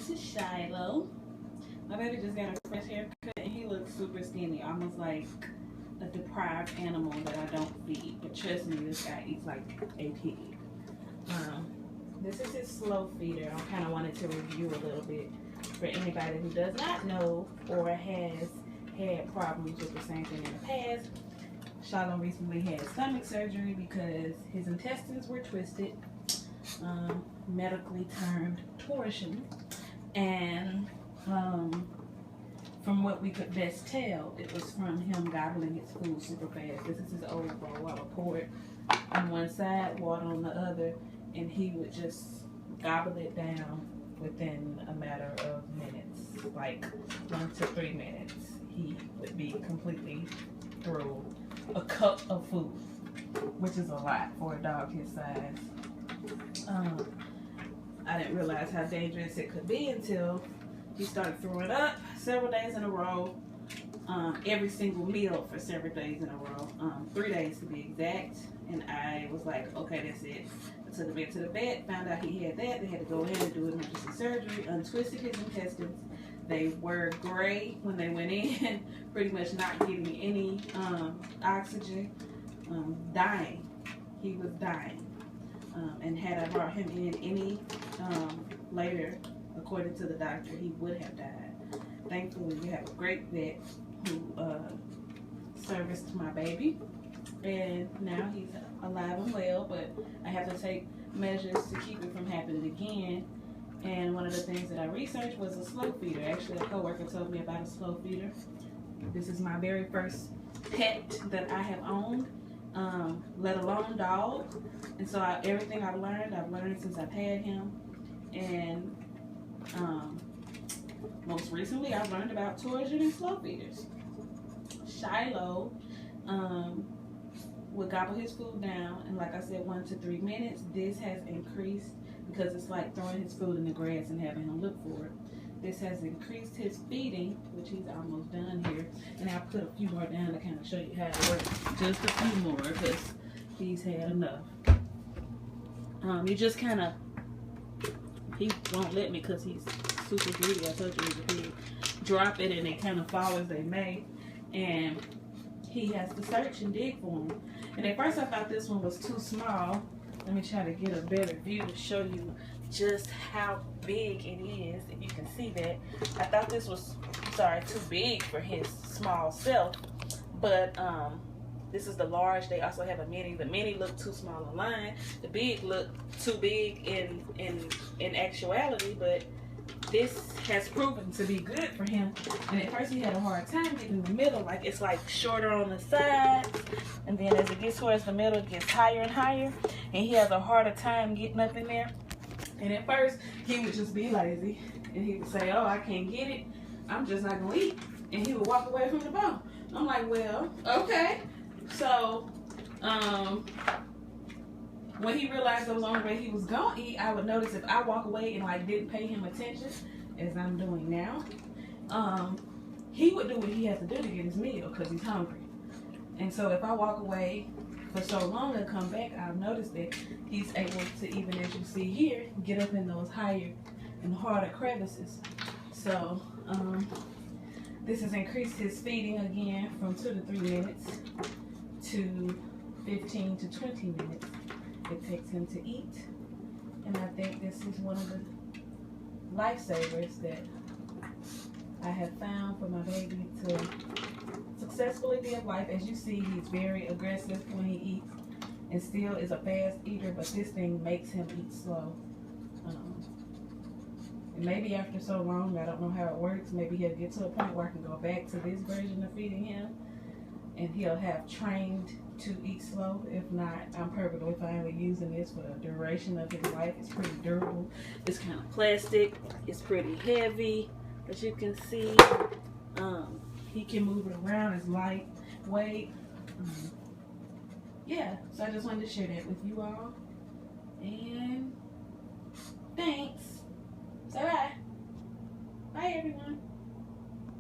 This is Shiloh. My baby just got a fresh haircut and he looks super skinny, almost like a deprived animal that I don't feed. But trust me, this guy eats like a pig. This is his slow feeder. I kind of wanted to review a little bit for anybody who does not know or has had problems with the same thing in the past. Shiloh recently had stomach surgery because his intestines were twisted, medically termed torsion, and from what we could best tell, it was from him gobbling his food super fast. This is his old bowl. I would pour it on one side, water on the other, and he would just gobble it down within a matter of minutes, like 1 to 3 minutes. He would be completely through a cup of food, which is a lot for a dog his size. I didn't realize how dangerous it could be until he started throwing up several days in a row, every single meal for several days in a row, 3 days to be exact. And I was like, okay, that's it. I took him into the vet, found out he had that. They had to go in and do emergency surgery, untwisted his intestines. They were gray when they went in, pretty much not getting any oxygen, dying. He was dying. And had I brought him in any later, according to the doctor, he would have died. Thankfully, we have a great vet who serviced my baby, and now he's alive and well, but I have to take measures to keep it from happening again. And one of the things that I researched was a slow feeder. Actually, a coworker told me about a slow feeder. This is my very first pet that I have owned, let alone dog. And so everything I've learned since I've had him. And most recently, I've learned about torsion and slow feeders. Shiloh would gobble his food down, and like I said, 1 to 3 minutes. This has increased because it's like throwing his food in the grass and having him look for it. This has increased his feeding, which he's almost done here. And I'll put a few more down to kind of show you how it works. Just a few more because he's had enough. You just kind of, he won't let me because he's super greedy. I told you he's a pig. Drop it and they kind of fall as they may. And he has to search and dig for them. And at first I thought this one was too small. Let me try to get a better view to show you just how big it is. If you can see that. I thought this was, too big for his small self. But this is the large. They also have a mini. The mini looked too small online. The big looked too big in actuality, but this has proven to be good for him. And at first he had a hard time getting in the middle. Like it's like shorter on the sides, and then as it gets towards the middle, it gets higher and higher, and he has a harder time getting up in there. And at first he would just be lazy, and he would say, "Oh, I can't get it. I'm just not gonna eat," and he would walk away from the bowl. I'm like, well, okay. So when he realized there was the only way he was gonna eat, I would notice if I walk away and like didn't pay him attention, as I'm doing now, he would do what he has to do to get his meal because he's hungry. And so if I walk away for so long and come back, I've noticed that he's able to, even as you see here, get up in those higher and harder crevices. So this has increased his feeding again from 2 to 3 minutes to 15 to 20 minutes. It takes him to eat, and I think this is one of the lifesavers that I have found for my baby to successfully live life. As you see, he's very aggressive when he eats and still is a fast eater, but this thing makes him eat slow. And maybe after so long, I don't know how it works, maybe he'll get to a point where I can go back to this version of feeding him and he'll have trained to eat slow. If not, I'm perfectly fine with using this for the duration of his life. It's pretty durable. It's kind of plastic. It's pretty heavy, as you can see. He can move it around. It's lightweight. Yeah, so I just wanted to share that with you all. And thanks. So bye. Bye, everyone.